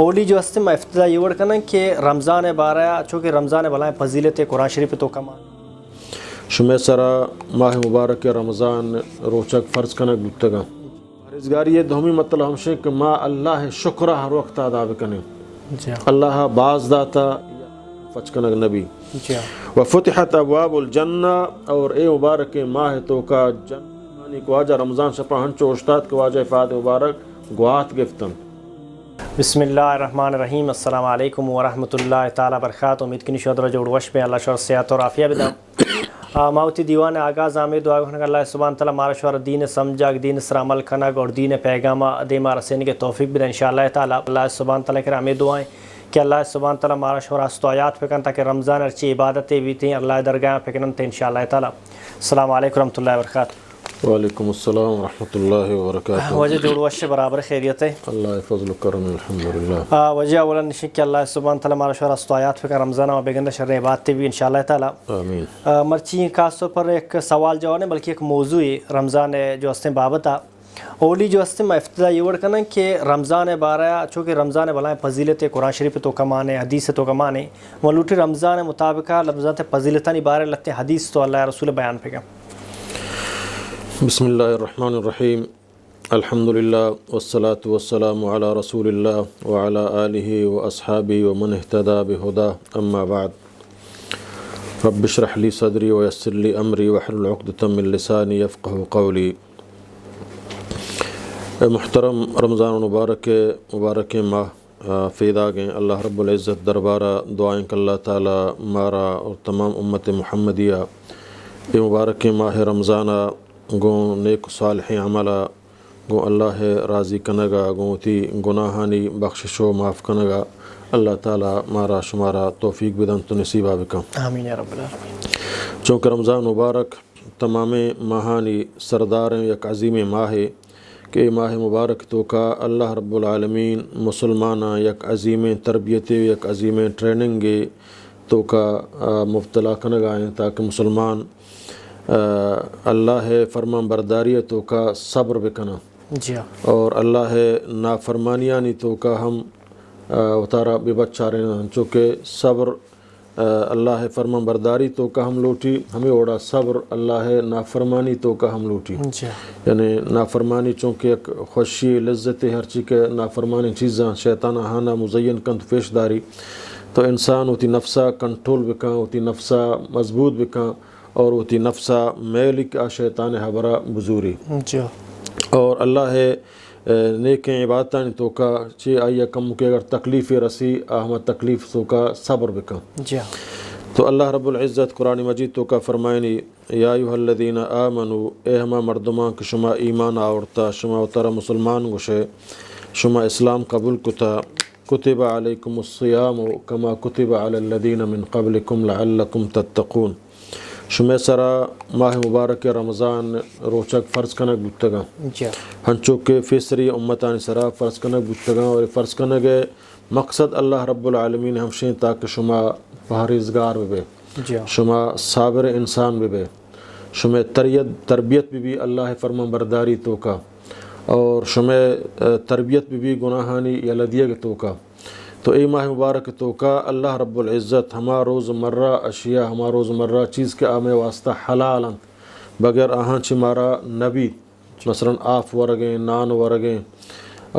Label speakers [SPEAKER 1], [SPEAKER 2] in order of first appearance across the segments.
[SPEAKER 1] اولی جو ہستے میں افتدا یہ وڑ کنا کہ رمضان بارہ چونکہ رمضان بلائیں فضیلت قرآن شریف تو کمان
[SPEAKER 2] شمع سرا ماہ مبارک رمضان روچک فرض کنک گتگا پرہیزگاری یہ دومی مطلب ہمشے کہ ما اللہ شکرہ ہر وقت ادا بکنے اللہ باز داتا فچ کنک نبی وفتحت ابواب الجنہ اور اے مبارک ماہ تو کا جنانی کو آجا رمضان شپا ہنچو اشتاد کو آجا افاد مبارک گوات گفتن.
[SPEAKER 1] بسم اللہ الرحمن الرحیم. السلام علیکم ورحمۃ اللہ تعالیٰ وبرکاتہ. امید کنی شودر جوڑ وش میں اللہ شور صحت اور عافیہ بدم ماوتی دیوان آغاز آمد دعا کرنے اللہ سبحانہ تعالیٰ مارا شور دین سمجھا دین سر عمل کنگ اور دین پیغامہ دے مارا سین کے توفیق بدا انشاءاللہ تعالیٰ. اللہ سبحانہ تعالیٰ کے ہمیں دعائیں کہ اللہ سبحانہ تعالیٰ مارا شور استوایات پھکن تاکہ رمضان ارچی عبادتیں بھی تھیں اللہ درگاہ پھکنن تھے انشاءاللہ تعالیٰ. السلام علیکم ورحمۃ اللہ وبرکاتہ.
[SPEAKER 2] وعلیکم السلام ورحمۃ اللہ وبرکاتہ.
[SPEAKER 1] وجہ جوڑ وش برابر خیریت ہے
[SPEAKER 2] اللہ فضل و کرم الحمدللہ.
[SPEAKER 1] وجہ اولا نشک کہ اللہ سبحانہ تعالیٰ مارا شور استوایات پھکن رمضان و بیگندہ شر عبادتیں بھی انشاءاللہ تعالیٰ.
[SPEAKER 2] آمین.
[SPEAKER 1] مرچی خاص طور پر ایک سوال جواب ہے بلکہ ایک موضوع رمضان جو ہستے بابت آ اولی جو ہستے میں افتدا یہ وڑ کنا کہ رمضان بارہ چونکہ رمضان بلائیں فضیلت قرآن شریف تو کمانے حدیث تو کمانے ملوٹی رمضان مطابقہ لفظات فضیلتانی بارے لگتے حدیث تو اللہ رسول بیان پہ گا.
[SPEAKER 2] بسم اللہ الرحمن الرحیم. الحمدللہ والصلاة والسلام علی رسول اللہ وعلی آلہ واصحابہ ومن اہتدى بہداه اما بعد. رب اشرح لی صدری ویسر لی امری واحلل عقدۃ من لسانی یفقہوا قولی. محترم رمضان مبارک ماہ فیدا گئیں اللہ رب العزت دربارہ دعائیں کہ اللہ تعالیٰ مارا اور تمام امت محمدیہ یہ مبارک ماہ رمضانہ گوں نیک صالح عملہ گوں اللہ راضی کنگا گوں تی گناہانی بخشش و معاف کنگا اللہ تعالیٰ مارا شمارا توفیق بدن تو نصیبہ بکم.
[SPEAKER 1] آمین یا رب العالمین.
[SPEAKER 2] چونکہ رمضان مبارک تمام ماہانی سردار یک عظیم ماہ کہ ماہ مبارک تو کا اللہ رب العالمین مسلمانہ یک عظیم تربیت یک عظیم ٹریننگ تو کا مبتلا کنگائیں تاکہ مسلمان اللہ فرمان برداری تو کا صبر بکنا اور اللہ نافرمانیانی تو کا ہم اتارا بے بچا رہے ہیں. چونکہ صبر اللہ فرمان برداری تو کا ہم لوٹی ہمیں اوڑا صبر اللہ نافرمانی تو کا ہم لوٹی. یعنی نافرمانی چونکہ ایک خوشی لذت ہر چیز کے نافرمانی چیزاں شیطان ہانا مزین کند پیش داری تو انسان ہوتی نفسہ کنٹرول بکاں ہوتی نفسہ مضبوط بکاں اور ہوتی نفسہ میلک شیطان حبرہ بزوری اور اللہ نیکیں عبادتان تو کا چی آئیہ کم کے اگر تکلیف رسی احمد تکلیف تو کا صبر بکا. تو اللہ رب العزت قرآن مجید تو کا فرمائنی یا ایھا الذین آمنوا اے ہما مردمان کہ شما ایمان آورتا شما اترا مسلمان گوشے شما اسلام قبول کتا کتب علیکم الصیام کما کتب علی الذین من قبلکم لعلکم تتقون. شمع سرا ماہ مبارک رمضان روچک فرض کنک بودتگا ہنچو کہ فیسری امتان سرا فرض کنک بودتگا اور فرض کنک مقصد اللہ رب العالمین ہمشیں تاکہ شما پرہیزگار بے شما صابر انسان بے شما تربیت بھی اللہ فرمان برداری تو کا اور شما تربیت بھی گناہانی یا لدیگ تو کا. تو اے ماہ مبارک تو کا اللہ رب العزت ہما روز مرہ اشیاء ہما روز مرہ چیز کے آمے واسطہ حلال بغیر آہاں چھ مارا نبی مثلا آف ورگیں نان ورگیں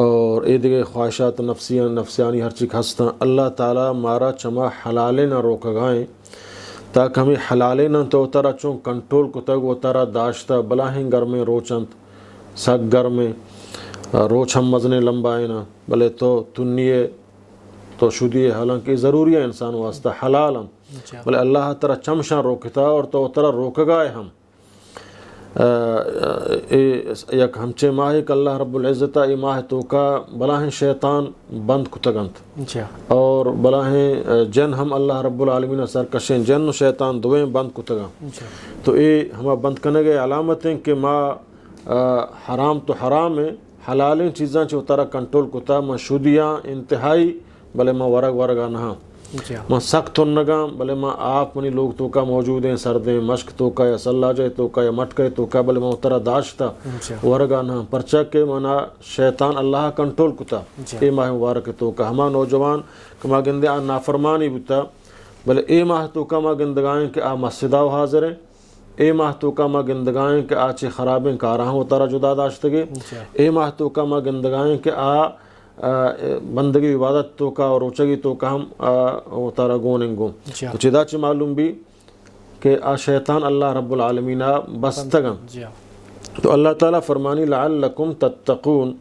[SPEAKER 2] اور اے دیگے خواہشات نفسیانی ہر چیز ہستا اللہ تعالیٰ مارا چما حلالے نہ روک گائیں تاکہ ہمیں حلالے نہ تو اترا چون کنٹرول کو تک اترا داشتا بلاہیں گھر میں روچند سگ گھر میں روچ ہم مزنے لمبائیں نہ بلے تو تنیے تو شدی حالانکہ ضروری ہے انسان واسطہ حلال ہم بلے اللہ تعالیٰ چمشاں روکتا اور تو اترا روک گائے ہم یک ہمچے ماہ کہ اللہ رب العزت ای ماہ تو کا بلاہیں شیطان بند کتگنت اور بلاہیں جن ہم اللہ رب العالمین سر کشیں جن و شیطان دویں بند کتگا. تو اے ہما بند کرنے گئے علامتیں کہ ماں حرام تو حرام ہے حلالیں چیزاں چھ اترا کنٹرول کتا ماں شدیاں انتہائی بلے ماں ورگ ورگا نہاں ماں سخت ہن نگام بلے ماں آپ منی لوگ تو کا موجود ہیں سردیں مشق تو کا یا سلاجے تو کا یا مٹکے تو کا بلے ماں اترا داشتا ورگا نہ پرچا کے منا شیطان اللہ کنٹرول کتا اے ماہ مبارک تو کا ہما نوجوان کما گندے آ نافرمانی بتا بلے اے ماہ تو کا ما گندگائیں کہ آ مسجدہ حاضر ہیں اے ماہ تو کا ما گندگائیں کہ آچے خرابیں کاراں اترا جدا داشتگے اے ماہ تو کا ما گندگائیں کہ آ بندگی عبادت تو کا اور روچگی تو کا ہم اتارا گونیں گو تو چدا چی معلوم بھی کہ شیطان اللہ رب العالمین بستگم تو اللہ تعالیٰ فرمانی لعلکم تتقون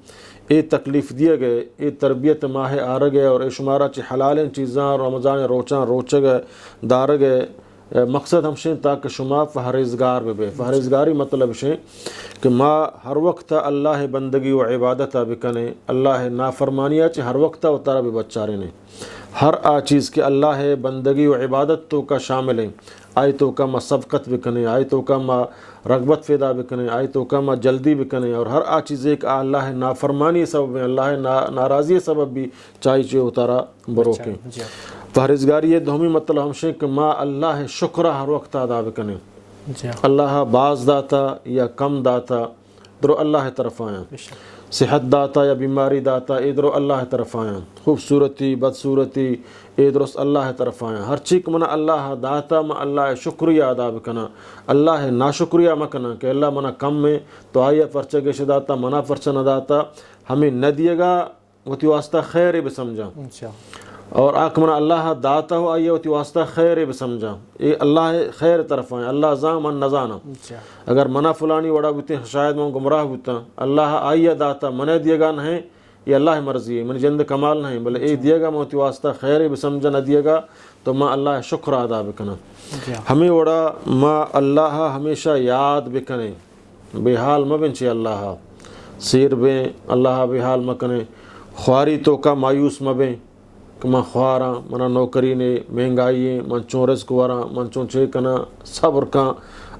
[SPEAKER 2] اے تکلیف دیے گئے اے تربیت ماہ آر گئے اور اے شمارہ چی حلالیں چیزاں رمضان روچاں روچ گئے دار گئے مقصد ہمشیں تاکہ شما فہرزگار بے فہرزگاری مطلب شیں کہ ما ہر وقت اللہ بندگی و عبادت بکنے اللہ نافرمانیہ چی ہر وقت اتارا بھی بچارے نے ہر آ چیز کے اللہ بندگی و عبادت تو کا شامل ہیں آئی تو کا ما سبقت بکنے آئی تو کا ما رغبت فیدا بکنے آئی تو کا ما جلدی بکنے اور ہر آ چیز ایک اللہ نافرمانی سبب ہیں اللہ ناراضی سبب بھی چاہی چے اتارا بروکیں پرہیزگاری یہ دومی مطلب ہمشیں کہ ما اللہ شکرہ ہر وقت ادا بکنے اللہ باز داتا یا کم داتا درو اللہ طرف آیا صحت داتا یا بیماری داتا ادھرو اللہ طرف آیا خوبصورتی بدصورتی ادھرس اللہ طرف آیا ہر چیک منا اللہ داتا ما اللہ شکریہ ادا بکنا اللہ ناشکریہ مکنا کہ اللہ منا کم میں تو آئیے پرچہ گیش داتا منا پرچہ نہ داتا ہمیں نہ دیے گا وہ تی واسطہ خیر بھی سمجھا اور آکمنا اللہ داتا ہو آئیے ہوتی واسطہ خیر بھی سمجھا یہ اللہ خیر طرف آئیں اللہ زام ان نزانا اگر منع فلانی وڑا بوتے ہیں شاید میں گمراہ بوتا اللہ آئیے داتا منع دیے گا نہیں یہ اللہ مرضی ہے من جند کمال نہیں بلے اے دیے گا موتی واسطہ خیر بھی سمجھا نہ دیے گا تو ماں اللہ شکر ادا بکنا ہمیں وڑا ماں اللہ ہمیشہ یاد بکنے بے حال مبن چی اللہ سیر بیں اللہ بے حال مکنے خواری تو کا مایوس مبیں کہ من خواراں منا نوکری نے مہنگائی من چون رزق وراں من چون چے کنا صبر کاں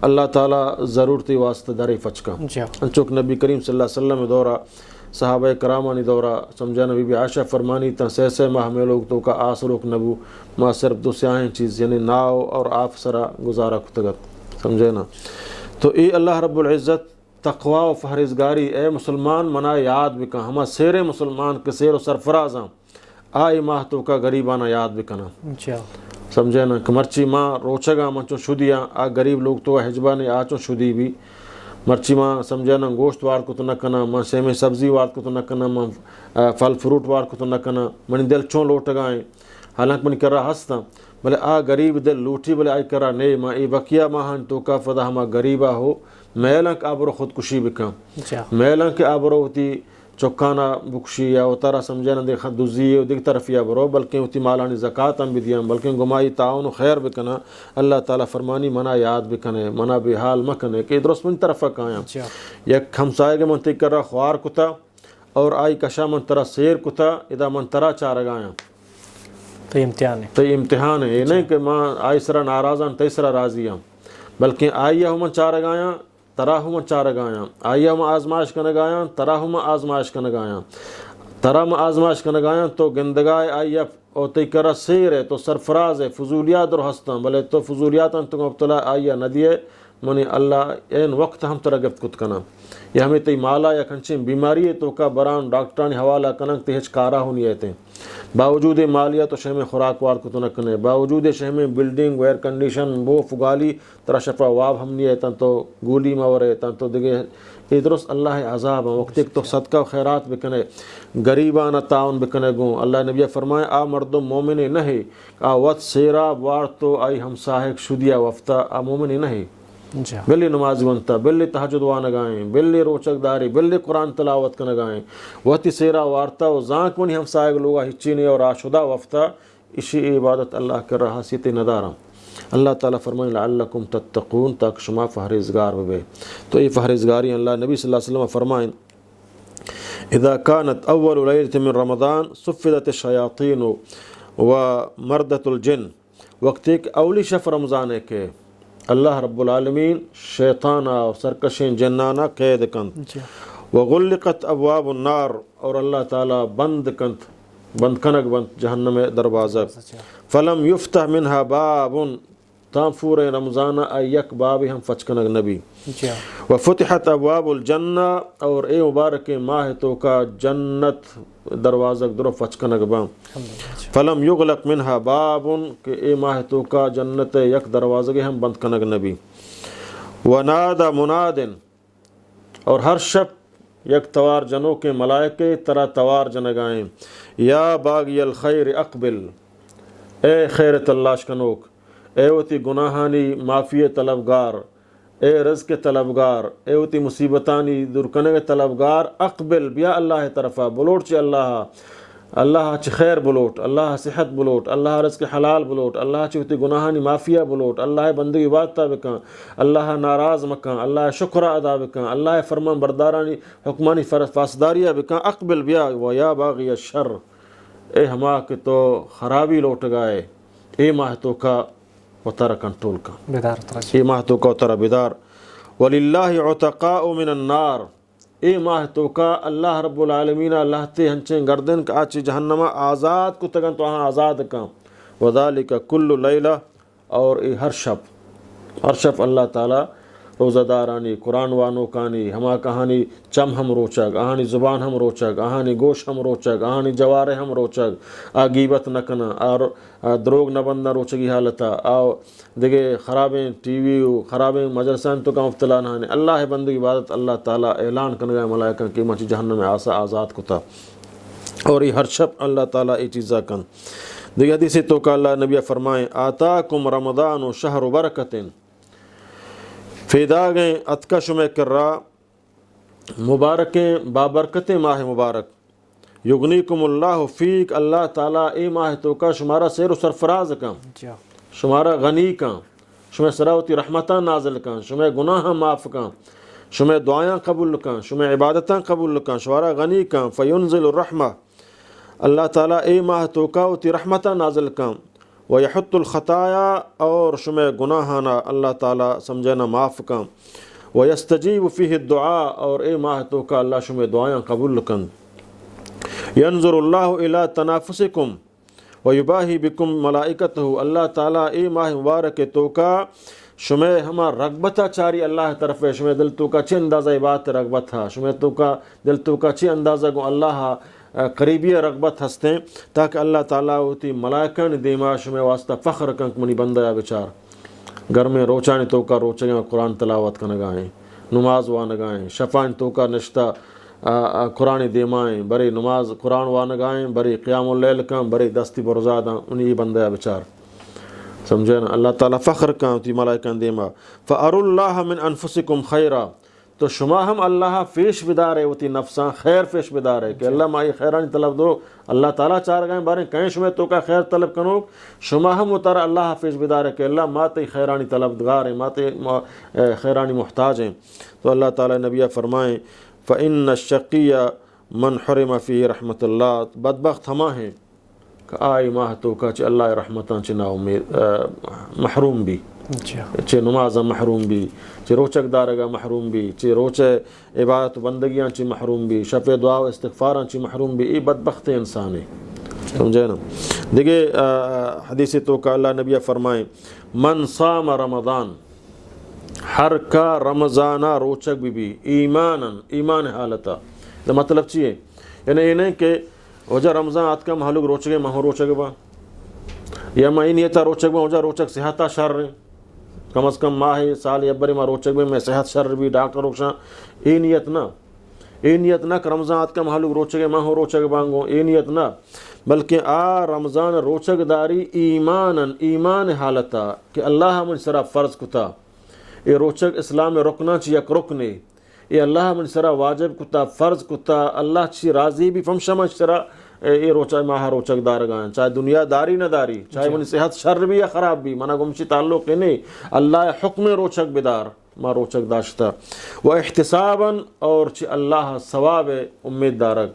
[SPEAKER 2] اللہ تعالیٰ ضرورتی واسطہ داری فچکاں انچوک نبی کریم صلی اللہ علیہ وسلم دورہ صحابہ کرامانی دورہ سمجھا نبی بھی عائشہ فرمانی تا سہ ماہ میں لوگ تو کا آسروک نبو ما صرف دو سیاہیں چیز یعنی ناو اور آپ سرا گزارا کتگت سمجھے نا تو اے اللہ رب العزت تقوی و فہرزگاری اے مسلمان منا یاد بکا ہما سیر مسلمان کے سیر و سرفرازاں آئی ماہ تو کا غریبانہ یاد بکنا سمجھے نا کہ مرچی ماں روچگا منچو شدیاں آ غریب لوگ تو حجبہ نے آچو شدی بھی مرچی ماں سمجھے نا گوشت وار کو تو نہ کنا ماں سیمیں سبزی وار کو تو نہ کنا ماں پھل فروٹ وار کو تو نہ کنا منی دل چون لوٹ گائیں حالانکہ منی کر رہا ہستا بلے آ غریب دل لوٹی بلے آئی کرا نہیں ماں ای بقیہ ماہن تو کا فدا ہما غریبہ ہو میلاں کہ آبرو خودکشی بکاں میلاں کہ آبرو ہوتی چوکانا بکشی یا اتارا سمجھے نہ دیکھا دوزی و دیکھ طرف یا برو بلکہ ہوتی مالانی زکاة ہم بھی دیاں بلکہ گمائی تعاون و خیر بکنا اللہ تعالیٰ فرمانی منا یاد بکنے منا بحال مکنے کہ ادرس من طرف آیا یک ہمسائے کے منطق کر رہا خوار کتا اور آئی کشا من طرح سیر کتا ادا من طرح چارگ آیا تو امتحان ہے یہ نہیں کہ ماں آئی سرا ناراضان تی سرا راضیاں بلکہ آئی ہم چارگ آیا تراہم چارگ آیاں آئی ہم آزمائش کنگ آیاں تراہم آزمائش کنگ آیاں تراہم آزمائش کنگ آیاں تو گندگائے آئی او تی کرا سیر ہے تو سرفراز ہے فضولیات اور ہستاں بلے تو فضولیات ہم تم ابتلا آئی ندیے منی اللہ این وقت ہم ترہ گفت کت کنا یہ ہمیں تی مالا یا کنچیں بیماری ہے تو کا بران ڈاکٹرانی حوالہ کنک تی ہچ کارا ہونی ایتے باوجود مالیہ تو شہمیں خوراک وار کو تو نکنے باوجود شہمیں بلڈنگ ویئر کنڈیشن بو فگالی ترہ شفا واب ہم نہیں ایتاں تو گولی مور ایتاں تو دیگے ادرس اللہ عذاب وقت ایک تو صدقہ و خیرات بکنے غریبانہ تعاون بکنے گوں اللہ نبی فرمائے آ مردم مومن نہیں آ وط سیرا وار تو آئی ہم ساہک شدیا وفتا آ مومن نہیں بلی نماز بنتا بلی تہجد وانگائیں بلی روچک داری بلی قرآن تلاوت کنگائیں وقتی سیرا وارتا و زانک منی ہم سائگ لوگا ہچینے اور آشدہ وفتا اسی عبادت اللہ کر رہا سیتے ندارم اللہ تعالیٰ فرمائے لعلکم تتقون تاک شما فہرزگار بے تو یہ فہرزگاری اللہ نبی صلی اللہ علیہ وسلم فرمائیں اذا كانت اول لیلۃ من رمضان صفدت الشیاطین و مردت الجن وقت ایک اولی شف رمضان ہے کہ اللہ رب العالمین شیطانہ و سرکشیں جنانہ قید کنت وغلقت ابواب النار اور اللہ تعالیٰ بند کنت بند کنک بند جہنم دروازہ فلم یفتح منہا بابن تام فور رمضان یک باب ہم فچکنک نبی وفتحت ابواب الجنہ اور اے مبارک ماہ تو کا جنت دروازہ درو فچکنک بام فلم یغلق منہا بابن کہ اے ماہ تو کا جنت یک دروازہ ہم بند کنک نبی ونادى منادن اور ہر شب یک توار جنوں کے ملائکے ترا توار جنگائیں یا باغی الخیر اقبل اے خیر تلاش کنوک اے وتی گناہانی معافی طلبگار اے رزق طلبگار اے وتی مصیبتانی دور کنگ طلبگار اقبل بیا اللہ طرفا بلوٹ چی اللہ چی خیر بلوٹ اللہ صحت بلوٹ اللہ رزق حلال بلوٹ اللہ چی وتی گناہانی معافیہ بلوٹ اللہ بندگی عبادتہ بکن اللہ ناراض مکن اللہ شکر ادا بکن اللہ فرمان بردارانی حکمانی فاسداریہ بکن اقبل بیا و یا باغی الشر اے ہما کہ تو خرابی لوٹ گائے اے ماہ تو کا وتر کنٹرول کا اے ماہ تو کا وتر بیدار وللہ عتقاء من النار اے ماہ تو کا اللہ رب العالمین اللہ تے ہنچیں گردن کا آچی جہنمہ آزاد کو تگن تو ہاں آزاد کا وذالک کل لیلہ اور اے ہر شب اللہ تعالی روزہ دارانی قرآن وانو کانی ہما کہانی چم ہم روچگ آہانی زبان ہم روچگ آہانی گوش ہم روچگ آہانی جوارے ہم روچگ غیبت نکنا اور دروگ نبندہ روچگی حالتا آو دیکھے خرابیں ٹی وی خرابیں مجلسان تو کا مبتلا نہ اللہ بندگی عبادت اللہ تعالیٰ اعلان کرنے ملائکہ کی مچی جہنم میں آسا آزاد کتا اور یہ ہر شب اللہ تعالیٰ یہ چیزہ کن دیکھے حدیث تو کہ اللہ نبی فرمائیں آتاکم رمضان شہر برکتن فیداگیں اتکا شمع کرا مبارکیں بابرکت ماہ مبارک یغنیکم اللہ فیک اللہ تعالیٰ اے ماہ تو کا شمارا سیر و سرفراز کا شمارا غنی کا شمع سراوتی رحمتاں نازل کا شمع گناہ معاف کا شمع دعائیں قبول کا شمع عبادتاں قبول کا شمارا غنی کا فینزل الرحمہ اللہ تعالیٰ اے ماہ تو کا وتی رحمتاں نازل کا وَيَحُطُّ الْخَطَايَا اور شمع گناہانا اللہ تعالیٰ سمجھنا معاف کن وَيَسْتَجِيبُ فِيهِ الدُّعَاء اور اے ماہ تو کا اللہ شمع دعائیں قبول کن يَنظُرُ اللَّهُ إِلَىٰ تَنَافُسِكُمْ وَيُبَاهِي بِكُمْ مَلَائِكَتُهُ اللہ تعالیٰ اے ماہ مبارک تو کا شمع ہما رغبتہ چاری اللہ طرف ہے شمع دل تو کا چھ اندازہ بات رغبت ہے شمع تو کا دل تو کا چھ اندازہ گو اللہ قریبی رغبت ہستیں تاکہ اللہ تعالیٰ ہوتی ملائکہ نے دیما شمع واسطہ فخر کنک منی بندہ یا بچار گھر میں روچانی تو کا روچگیں قرآن تلاوت کا نگائیں نماز وا نگائیں شفائیں تو کا نشتہ قرآن دیمائیں بری نماز قرآن وا نگائیں بری قیام اللیل کا بری دستی برزادہ انہی بندہ یا بچار سمجھے نا اللہ تعالیٰ فخر کا ہوتی ملائکہ دیما فَأَرُوا اللَّهَ مِنْ أَنفُسِكُمْ خَيْرًا تو شما ہم اللہ فیش بدار ہے ہوتی نفساں خیر فیش بدار ہے کہ اللہ مائی خیرانی طلب دو اللہ تعالیٰ چار گئیں باریں کہیں شما تو کا خیر طلب کنوک شما ہم اتارا اللہ فیش بدار ہے کہ اللہ ماتے خیرانی طلبگار ہیں ماتے خیرانی محتاج ہیں تو اللہ تعالیٰ نبیہ فرمائیں فَإِنَّ الشَّقِيَّ مَنْ حُرِمَ فِي رحمت اللہ بدبخت ہما ہیں کہ آئی ماہ تو کا چھ اللہ رحمتاں چھ نا امید محروم بھی چھ نمازاں محروم بھی چھ روچک دارگاہ محروم بھی چھ روچ عبادت بندگیاں چھ محروم بھی شفع دعا و استغفاراں چھ محروم بھی ای بدبخت انسان ہے سمجھے نا دیکھے حدیث تو کہ اللہ نبی فرمائیں من صام رمضان ہر کا رمضانہ روچک بھی ایمان حالتا تو مطلب چیئے یعنی یہ نہیں کہ وجہ رمضان آت کا محلوک روچگے مہو روچگ با یا میں نیتا روچگ با وجہ روچک صحتہ شر رہے کم از کم ماہ سال یا بری ماہ روچگ میں صحت شر بھی ڈاکٹر روکشاں ای نیت نہ کہ رمضان آت کا محلوک روچگے مہو روچگ بانگو ای نیت نہ بلکہ رمضان روچگ داری ایمان حالتا کہ اللہ من سرا فرض کتا یہ روچگ اسلام رکنا چی یک رکنے یہ اللہ من سرا واجب کتا فرض کتا اللہ چی راضی بھی فمشمہ سرا یہ روچہ ماہ روچک دارگاں چاہے دنیا داری نہ داری چاہے منی صحت شر بھی یا خراب بھی منہ گمشی تعلق نہیں اللہ حکم روچک بدار ما روچک داشتا و احتساباً اور چی اللہ ثواب امید دارگ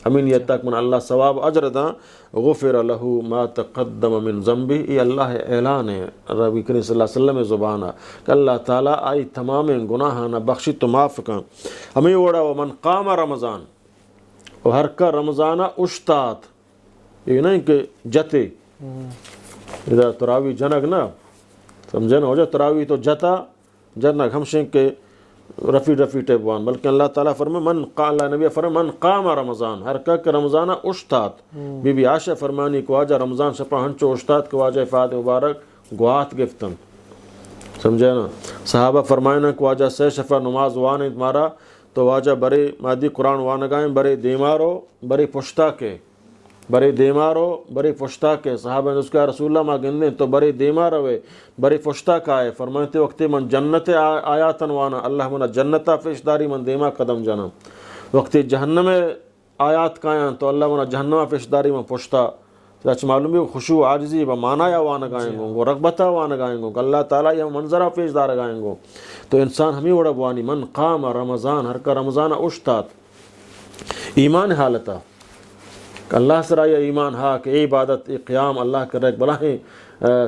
[SPEAKER 2] امین یہ تک من اللہ ثواب اجر دا غفر له ما تقدم من ذنبه یہ اللہ اعلان ہے ربی کریم صلی اللہ علیہ وسلم زبانہ کہ اللہ تعالیٰ آئی تمام گناہانا بخشی تو معاف کن ہمیں وڑا ومن قام رمضان و ہر کا رمضانہ اشتات یہ نہیں کہ جتے ادھر تراوی جنگ نا سمجھے نا ہو جائے تراوی تو جتا جنگ ہمشیں کہ رفی ٹیبوان، بلکہ اللہ تعالیٰ فرمائے من قال نبی فرمائے من قام رمضان ہر کہ رمضانہ اشتات بی بی عائشہ فرمانی کو واجہ رمضان شپا ہنچو اشتات کو واجہ فاتح مبارک گوات گفتن سمجھے نا صحابہ فرمائنا کو واجہ سے شفا نماز وانے تمہارا تو واجہ برے مادی قرآن وانگائیں برے دیمارو برے پشتا کے برے دیمارو برے پشتا کے صحابہ نے اس کا رسول اللہ ما گندیں تو برے دیمار ہوئے برے پشتا کا ہے فرمانتے وقت من جنت آیاتن وانا اللہ منا جنتا فیشداری من دیما قدم جانا وقت جہنم آیات کائیں تو اللہ منا جہنم فیشداری من پشتا چاچ معلوم ہے خشوع عاجزی با مانایا وانا گائیں گو رغبتا وانا گائیں گو اللہ تعالیٰ یہ منظرہ فیشدار گائیں گو تو انسان ہمیں وڑا بوانی من قام رمضان ہر کا رمضان اشتات ایمان حالتا اللہ سرا یہ ایمان ہا کہ اے عبادت اے قیام اللہ کر رہے بلاہیں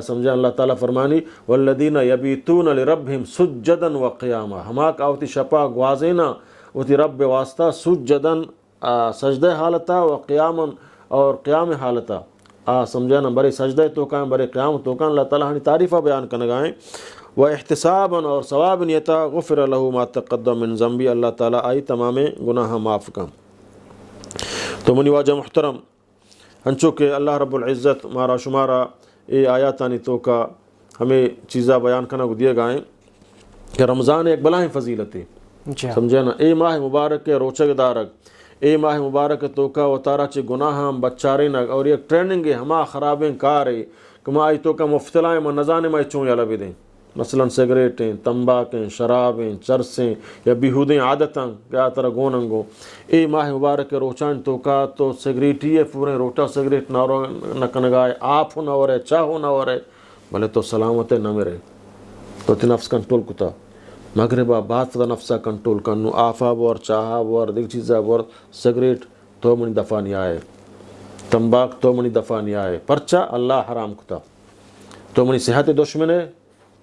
[SPEAKER 2] سمجھا اللہ تعالیٰ فرمانی والذین یبیتون لربہم سجدا وقیاما ہماک آوتی شپا گوازینا اوتی رب واسطہ سجدن سجدہ حالتا وقیاما اور قیام حالتا سمجھا نا برے سجدہ تو کائیں برے قیام تو کائیں اللہ تعالیٰ ہنی تعریفہ بیان کنگائیں و احتسابا اور ثواب نیتا غفر له ما تقدم من ذنبی اللہ تعالیٰ آئی تمام گناہ معاف کا تو منی واجہ محترم ہنچو کہ اللہ رب العزت مارا شمارا اے آیاتانی تو کا ہمیں چیزہ بیان کرنا کو دیے گائیں کہ رمضان ایک بلائیں فضیلت ہے سمجھے نا اے ماہ مبارک کے روچک دارک اے ماہ مبارک تو کا و تارا چے گناہ ہم بچارے نگ اور ایک ٹریننگ ہے ہما خرابیں کار ہے کہ ما آئی تو کا مفتلائیں ما نزانے ما چون یا لبی دیں مثلا سگریٹیں تمباکیں شرابیں چرسیں یا بیہودیں عادتاں کیا طرح گوننگو اے ماہ مبارک روچان تو کا تو سگریٹی ہے پورے روٹا سگریٹ نہ کنگائے آپ ہو نہ ہو رہے چاہو نہ ہو رہے بھلے تو سلامت ہے نہ میرے تو تی نفس کنٹرول کتا مغربہ بات فدا نفسہ کنٹرول کنو آفا بور چاہا بور دیکھ چیزہ بور سگریٹ تو منی دفع نہیں آئے تمباک تو منی دفع نہیں آئے پرچہ اللہ حرام کتا تو منی صحت دشمن ہے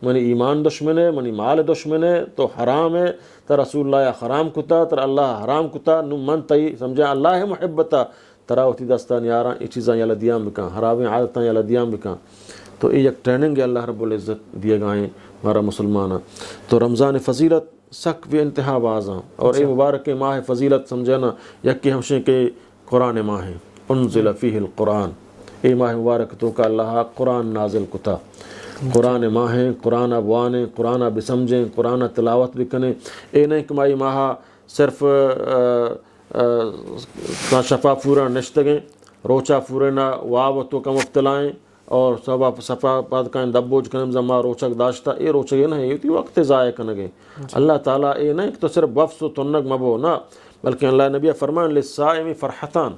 [SPEAKER 2] منی ایمان دشمن ہے منی مال دشمن ہے تو حرام ہے تا رسول اللہ یا حرام کتا تا اللہ حرام کتا نو من تئی سمجھا اللہ محبتا تراوتی دستان یاران یہ چیزاں یا لدیاں بکاں حرامیں عادتاں یا لدیاں بکاں تو یہ ایک ٹریننگ ہے اللہ رب العزت دیے گائیں ہمارا مسلمانہ تو رمضان فضیلت سک بھی انتہا بازاں اور اے مبارک ماہ فضیلت سمجھنا یکی ہمشیں کہ قرآن ماہ انزل فیہ القرآن اے ماہ مبارک تو کا اللہ قرآن نازل کتا قرآن ماہیں قرآن ابوانے قرآن بسمجھیں قرآن تلاوت بکنے اے نہیں کمائی ماہا صرف شفا پورا نشتگیں روچا پورنا واو تو کا مفتلائیں اور صفا پاد کا دبوج کنم زما روچک داشتا اے روچک نہیں یہ وقت ضائع کنگے اللہ تعالیٰ اے نہیں تو صرف بفس و تنگ مبو نہ بلکہ اللہ نبی فرمان للصائم فرحتان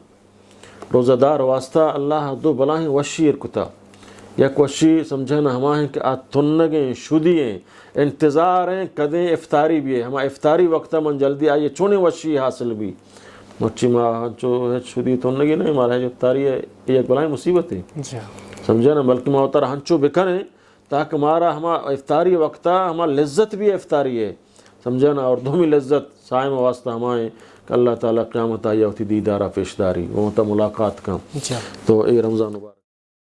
[SPEAKER 2] روزہ دار واسطہ اللہ دو بلاہیں وشیر کتا یک وشی سمجھنا ہماہیں کہ آج تنگیں شدییں انتظار ہیں کدیں افطاری بھی ہے ہما افطاری وقتہ من جلدی آئیے چونے وشی حاصل بھی مچی ماہ جو ہے شدی تنگی نہیں مارا ہے جو افطاری ہے یہ ایک بلائیں مصیبت ہے سمجھے نا بلکہ مہتر ہنچو بکنے تاکہ ہمارا ہما افطاری وقتہ ہما لذت بھی افطاری ہے سمجھے نا اور دومی لذت سائم واسطہ ہمائیں کہ اللہ تعالیٰ قیامت آیا ہوتی دیدارہ پیشداری وہ ہوتا ملاقات کا تو اے رمضان مبارک